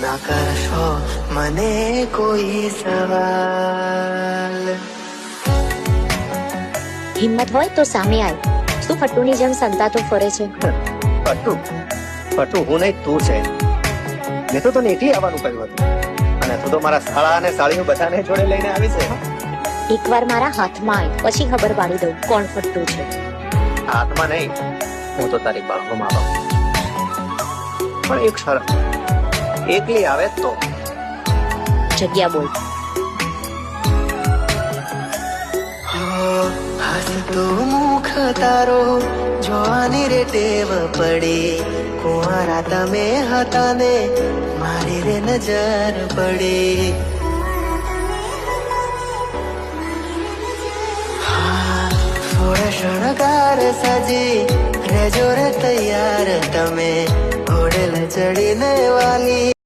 ના કરશો મને કોઈ સવાલ. હિંમત હોય તો સામે આય. શું ફટ્ટુની જેમ સંતાતો ફરે છે? પટ્ટુ હું નહીં તું છે. મેં તો તને એકલી આવવાનું કહ્યું હતું અને તું તો મારા શાળા અને સાળીઓ બધાને જોડે લઈને આવી છે. એકવાર મારા હાથમાં આય પછી ખબર પાડી દઉં કોણ ફટ્ટુ છે. હાથમાં નહીં, હું તો તારી બાહોમાં આવું. પણ એક શરત, એકલી આવે તો. જગ્યા બોલ. હસતો મુખ તારો જોવાની રે ટેવ પડી. કુંવારા તમે હતા ને મારી રે નજર પડી. થોડા શણગાર સજી રેજો રે તૈયાર તમે ઘોડેલ ચડીને વાલી.